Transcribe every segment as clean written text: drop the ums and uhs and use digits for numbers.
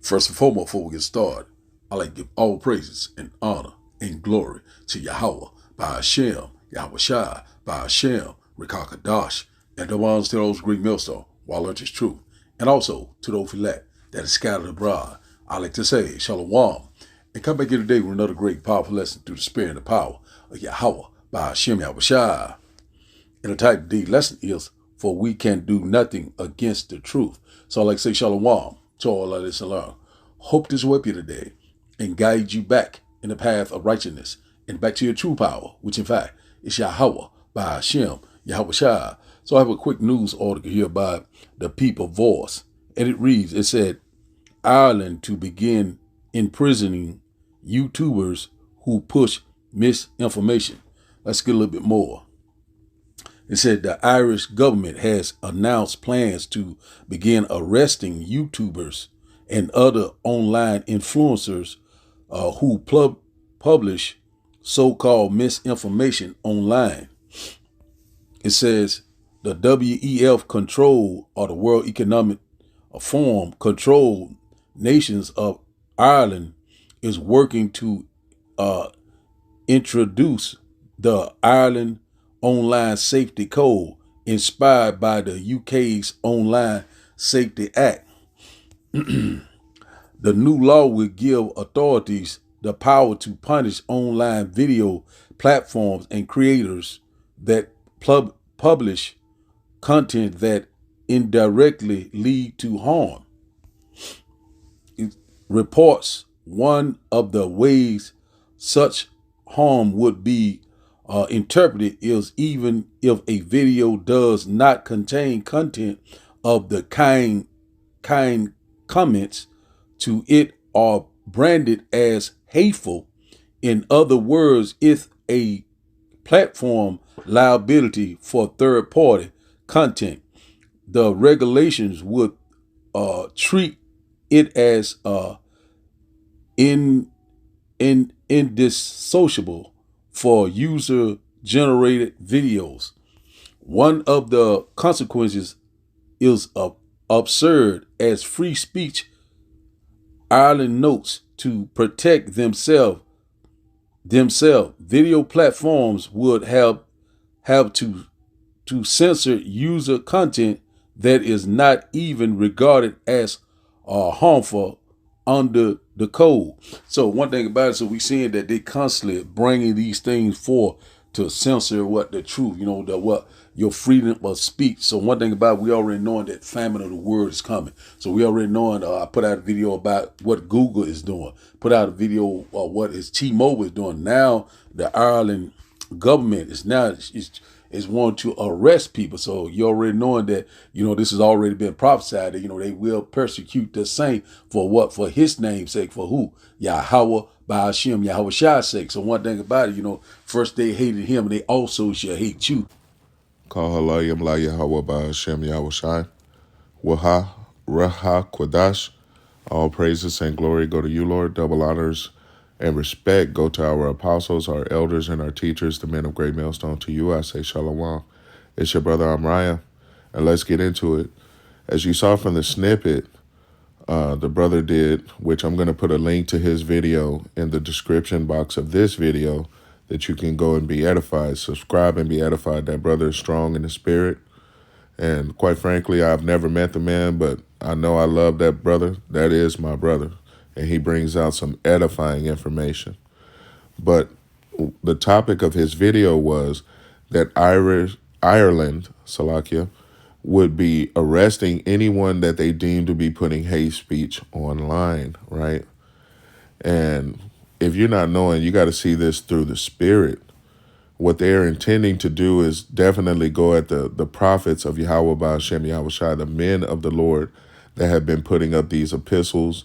First and foremost, before we get started, I like to give all praises and honor and glory to Yahweh, by Hashem, Yahweh Shai, by Hashem, Rekakadash, and the ones to those Greek millstone, while it is true, and also to those elect that is scattered abroad. I like to say, Shalom, and come back here today with another great, powerful lesson through the spirit and the power of Yahweh, by Hashem, Yahweh Shai. And the type of the lesson is, for we can do nothing against the truth. So I like to say Shalom to all of this and learn. Hope this will help you today and guide you back in the path of righteousness and back to your true power, which in fact is Yahweh, by Hashem, Yahweh Shai. So I have a quick news article here by the People Voice. And it reads, it said, Ireland to begin imprisoning YouTubers who push misinformation. Let's get a little bit more. It said the Irish government has announced plans to begin arresting YouTubers and other online influencers who publish so-called misinformation online. It says the WEF control, or the World Economic Forum controlled nations of Ireland, is working to introduce the Ireland Online Safety Code, inspired by the UK's Online Safety Act. The new law will give authorities the power to punish online video platforms and creators that publish content that indirectly lead to harm. It reports one of the ways such harm would be interpreted is even if a video does not contain content of the kind comments to it are branded as hateful. In other words, if a platform liability for third-party content, the regulations would treat it as indissociable for user-generated videos. One of the consequences is absurd, as free speech. Ireland notes to protect themselves, video platforms would have to censor user content that is not even regarded as harmful under the code. So one thing about it, so we seeing that they constantly bringing these things forth to censor what the truth, the what your freedom of speech. So one thing about it, we already knowing that famine of the word is coming. So we already knowing. I put out a video about what Google is doing. Put out a video of what is T-Mobile is doing. Now the Ireland government is wanting to arrest people. So you already knowing that, this has already been prophesied that, they will persecute the saint for what? For his name's sake. For who? Yahweh, by Hashem, Yahweh Shai's sake. So one thing about it, first they hated him and they also shall hate you. Kahalayim la Yahweh by Hashem Yahweh Shai. Waha, Raha, Kwadash. All praises and glory go to you, Lord. Double honors and respect go to our apostles, our elders, and our teachers, the men of Great Millstone. To you I say Shalom. It's your brother Amraya, and let's get into it. As you saw from the snippet, the brother did, which I'm going to put a link to his video in the description box of this video, that you can go and be edified. Subscribe and be edified. That brother is strong in the spirit. And quite frankly, I've never met the man, but I know I love that brother. That is my brother. And he brings out some edifying information. But the topic of his video was that Ireland, Salakia, would be arresting anyone that they deem to be putting hate speech online, right? And if you're not knowing, you got to see this through the spirit. What they're intending to do is definitely go at the prophets of Yahweh by Hashem Yahweh Shai, the men of the Lord that have been putting up these epistles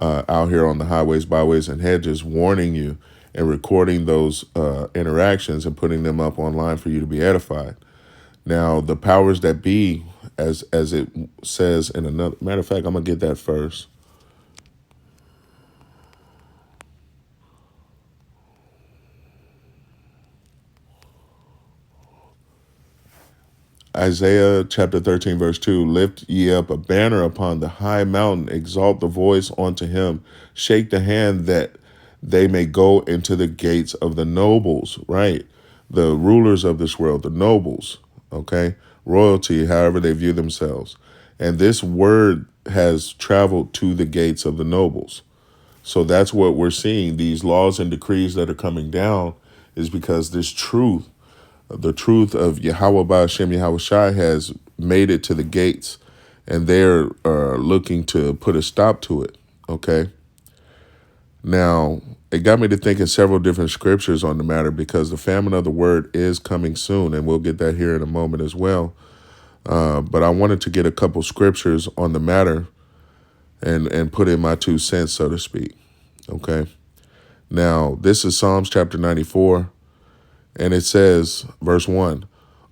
out here on the highways, byways, and hedges, warning you and recording those interactions and putting them up online for you to be edified. Now, the powers that be, as it says in another, matter of fact, I'm going to get that first. Isaiah chapter 13, verse 2, lift ye up a banner upon the high mountain, exalt the voice unto him, shake the hand that they may go into the gates of the nobles, right? The rulers of this world, the nobles, okay? Royalty, however they view themselves. And this word has traveled to the gates of the nobles. So that's what we're seeing. These laws and decrees that are coming down is because this truth, the truth of Yahweh Ba'Shem Yahweh Shai has made it to the gates, and they're looking to put a stop to it. Okay. Now, it got me to think of several different scriptures on the matter because the famine of the word is coming soon, and we'll get that here in a moment as well. But I wanted to get a couple scriptures on the matter and put in my 2 cents, so to speak. Okay. Now, this is Psalms chapter 94. And it says, verse 1,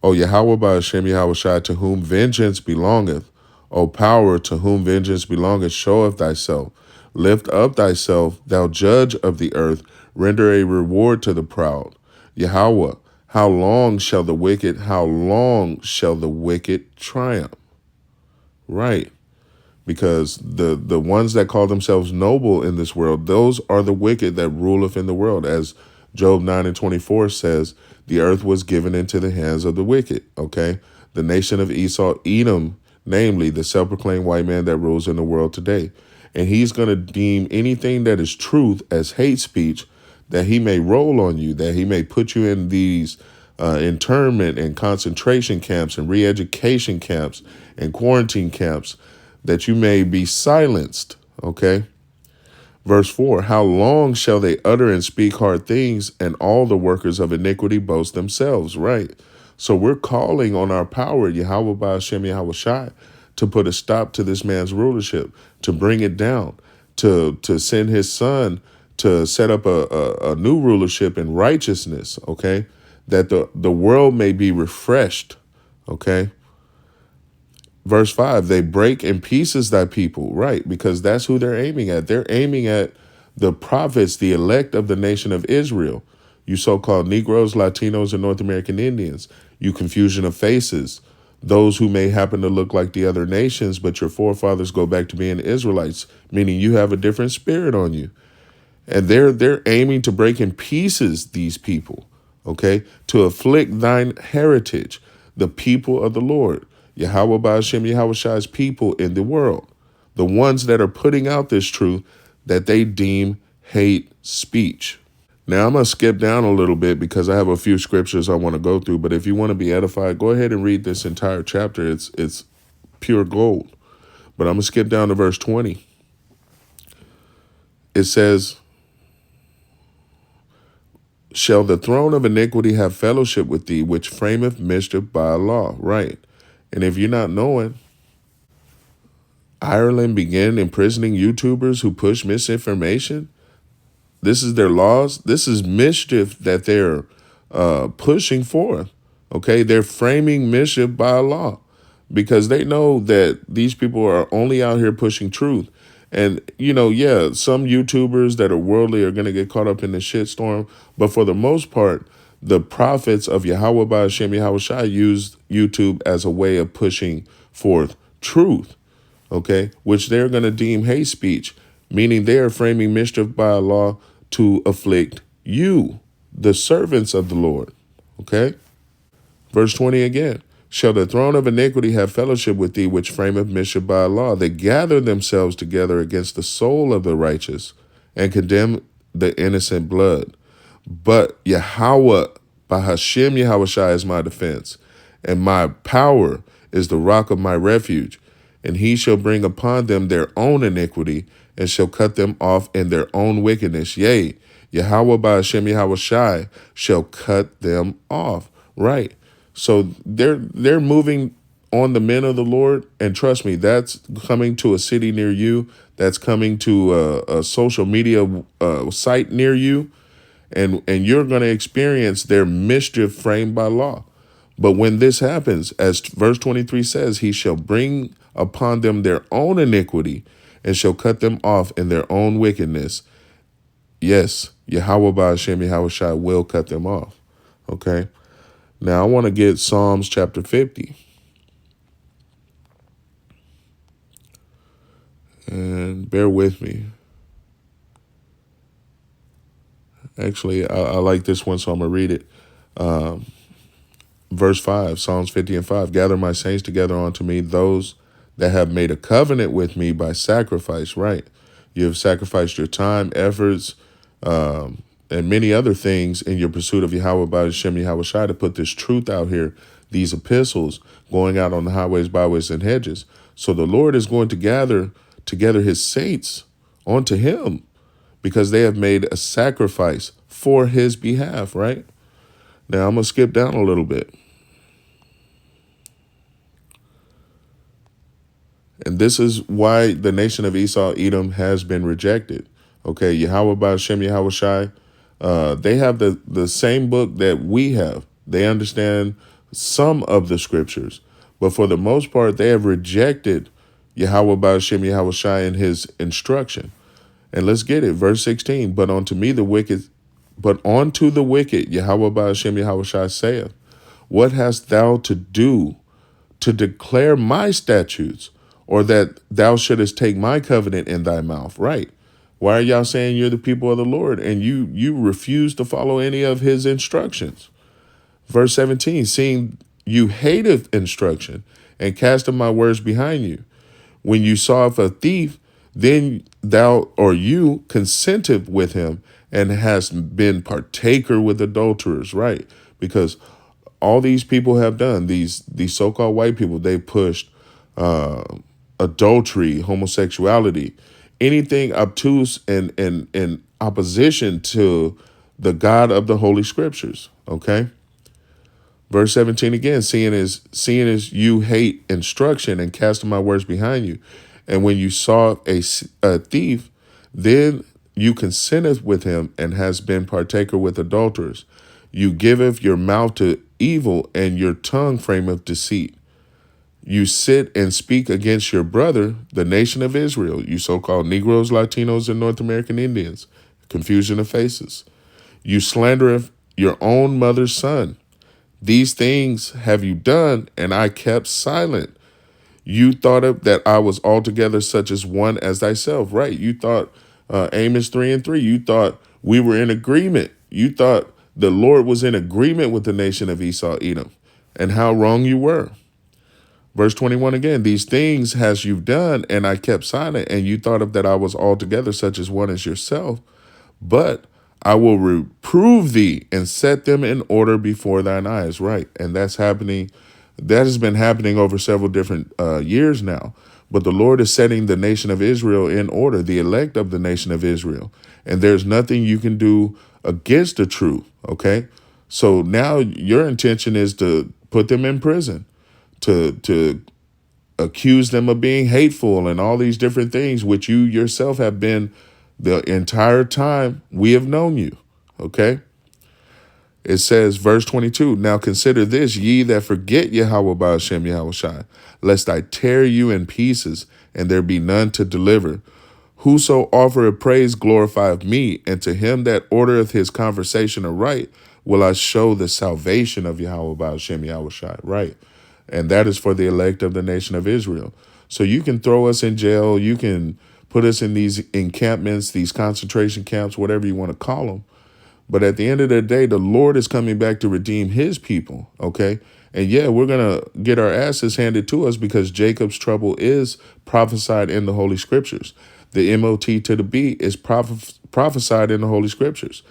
O Yahweh Ba'Shem Yahweh Shai, to whom vengeance belongeth, O power, to whom vengeance belongeth, showeth thyself. Lift up thyself, thou judge of the earth, render a reward to the proud. Yahweh, how long shall the wicked triumph? Right. Because the ones that call themselves noble in this world, those are the wicked that ruleth in the world. As Job 9:24 says, the earth was given into the hands of the wicked, okay? The nation of Esau, Edom, namely the self-proclaimed white man that rules in the world today. And he's going to deem anything that is truth as hate speech, that he may roll on you, that he may put you in these internment and concentration camps and re-education camps and quarantine camps, that you may be silenced, okay? Verse 4, how long shall they utter and speak hard things, and all the workers of iniquity boast themselves, right? So we're calling on our power, Yahweh Ba'Shem Yahweh Shai, to put a stop to this man's rulership, to bring it down, to send his son to set up a new rulership in righteousness, okay? That the world may be refreshed, okay? Verse 5, they break in pieces thy people, right? Because that's who they're aiming at. They're aiming at the prophets, the elect of the nation of Israel. You so-called Negroes, Latinos, and North American Indians. You confusion of faces. Those who may happen to look like the other nations, but your forefathers go back to being Israelites, meaning you have a different spirit on you. And they're aiming to break in pieces these people, okay? To afflict thine heritage, the people of the Lord. Yahweh Ba'Shem Yahweh Shai's people in the world, the ones that are putting out this truth that they deem hate speech. Now, I'm going to skip down a little bit because I have a few scriptures I want to go through, but if you want to be edified, go ahead and read this entire chapter. It's pure gold. But I'm going to skip down to verse 20. It says, shall the throne of iniquity have fellowship with thee, which frameth mischief by law? Right. And if you're not knowing, Ireland began imprisoning YouTubers who push misinformation. This is their laws. This is mischief that they're pushing forth. Okay, they're framing mischief by law because they know that these people are only out here pushing truth. And, yeah, some YouTubers that are worldly are going to get caught up in the shitstorm. But for the most part, the prophets of Yahweh Ba'Shem Yahweh Shai used YouTube as a way of pushing forth truth, okay, which they're going to deem hate speech, meaning they are framing mischief by law to afflict you, the servants of the Lord, okay? Verse 20 again, shall the throne of iniquity have fellowship with thee, which frameth mischief by law? They gather themselves together against the soul of the righteous and condemn the innocent blood. But Yahweh, Bahashem Yahweh Shai is my defense, and my power is the rock of my refuge. And he shall bring upon them their own iniquity, and shall cut them off in their own wickedness. Yea, Yahweh Bahashem Yahweh Shai shall cut them off. Right. So they're moving on the men of the Lord, and trust me, that's coming to a city near you. That's coming to a social media site near you. And you're going to experience their mischief framed by law. But when this happens, as verse 23 says, he shall bring upon them their own iniquity and shall cut them off in their own wickedness. Yes, Yahweh Ba'Shem Yahweh Shai will cut them off. Okay. Now I want to get Psalms chapter 50. And bear with me. Actually, I like this one, so I'm going to read it. Verse 5, Psalms 50 and 5. Gather my saints together unto me, those that have made a covenant with me by sacrifice, right? You have sacrificed your time, efforts, and many other things in your pursuit of Yahweh by Hashem Yahweh Shai to put this truth out here, these epistles going out on the highways, byways, and hedges. So the Lord is going to gather together his saints onto him because they have made a sacrifice for his behalf, right? Now I'm going to skip down a little bit. And this is why the nation of Esau, Edom, has been rejected. Okay, Yahweh by Hashem Yahweh Shai, they have the same book that we have. They understand some of the scriptures, but for the most part, they have rejected Yahweh by Hashem Yahweh Shai and his instruction. And let's get it, verse 16. But unto the wicked, Yahweh by Hashem Yahweh Shai saith, what hast thou to do to declare my statutes, or that thou shouldest take my covenant in thy mouth? Right. Why are y'all saying you're the people of the Lord and you refuse to follow any of his instructions? Verse 17, seeing you hateth instruction and casteth my words behind you. When you saw a thief, then thou or you consented with him and hast been partaker with adulterers, right? Because all these people have done, these so-called white people, they pushed adultery, homosexuality, anything obtuse and in opposition to the God of the Holy Scriptures. Okay. Verse 17 again, seeing as you hate instruction and casting my words behind you. And when you saw a thief, then you consenteth with him and has been partaker with adulterers. You giveth your mouth to evil and your tongue frameth deceit. You sit and speak against your brother, the nation of Israel, you so-called Negroes, Latinos, and North American Indians. Confusion of faces. You slandereth your own mother's son. These things have you done, and I kept silent. You thought of that I was altogether such as one as thyself. Right. You thought Amos 3:3. You thought we were in agreement. You thought the Lord was in agreement with the nation of Esau, Edom, and how wrong you were. Verse 21 again, these things has you done, and I kept silent, and you thought of that I was altogether such as one as yourself. But I will reprove thee and set them in order before thine eyes. Right. And that's happening. That has been happening over several different years now. But the Lord is setting the nation of Israel in order, the elect of the nation of Israel. And there's nothing you can do against the truth. OK, so now your intention is to put them in prison, to accuse them of being hateful and all these different things, which you yourself have been the entire time we have known you. Okay. It says, verse 22, now consider this, ye that forget Yahweh by Hashem Yahweh Shai, lest I tear you in pieces, and there be none to deliver. Whoso offereth praise glorifieth me, and to him that ordereth his conversation aright will I show the salvation of Yahweh by Hashem Yahweh Shai. Right. And that is for the elect of the nation of Israel. So you can throw us in jail, you can put us in these encampments, these concentration camps, whatever you want to call them. But at the end of the day, the Lord is coming back to redeem his people. OK, and yeah, we're going to get our asses handed to us because Jacob's trouble is prophesied in the Holy Scriptures. The MOT to the B is prophesied in the Holy Scriptures.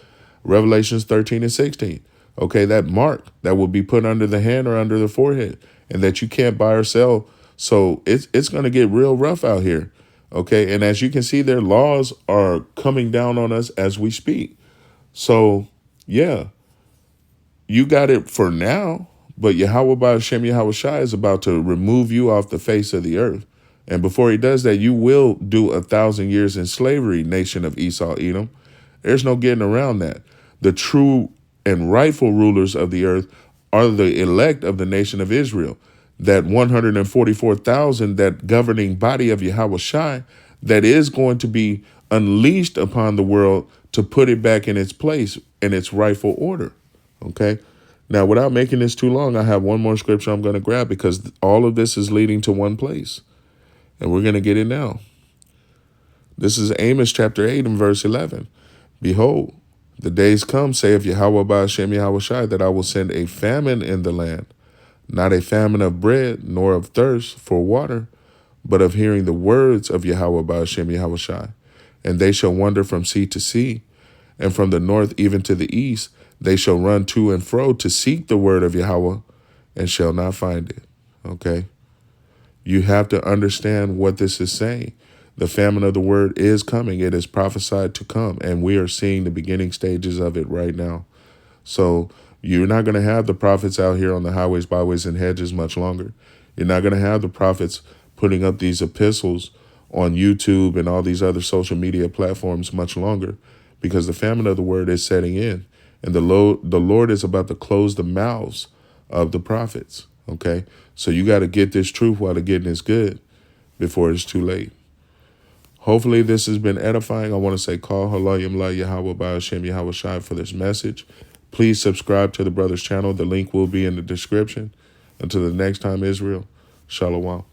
Revelations 13 and 16. OK, that mark that will be put under the hand or under the forehead and that you can't buy or sell. So it's going to get real rough out here. OK, and as you can see, their laws are coming down on us as we speak. So, yeah, you got it for now, but Yahweh by Hashem Yahweh Shai is about to remove you off the face of the earth. And before he does that, you will do 1,000 years in slavery, nation of Esau, Edom. There's no getting around that. The true and rightful rulers of the earth are the elect of the nation of Israel. That 144,000, that governing body of Yahweh Shai, that is going to be unleashed upon the world to put it back in its place, in its rightful order. Okay. Now, without making this too long, I have one more scripture I'm going to grab because all of this is leading to one place. And we're going to get it now. This is Amos chapter 8 and verse 11. Behold, the days come, saith Yahweh by Hashem Yahushai, that I will send a famine in the land, not a famine of bread, nor of thirst for water, but of hearing the words of Yahweh by Hashem Yahushai. And they shall wander from sea to sea, and from the north even to the east. They shall run to and fro to seek the word of Yahweh, and shall not find it. Okay? You have to understand what this is saying. The famine of the word is coming. It is prophesied to come, and we are seeing the beginning stages of it right now. So you're not going to have the prophets out here on the highways, byways, and hedges much longer. You're not going to have the prophets putting up these epistles on YouTube and all these other social media platforms much longer, because the famine of the word is setting in, and the Lord is about to close the mouths of the prophets. Okay, so you got to get this truth while the getting is good before it's too late. Hopefully this has been edifying. I want to say call Halayim La Yahweh by Hashem Yahweh Shai for this message. Please subscribe to the brother's channel. The link will be in the description. Until the next time, Israel, Shalom.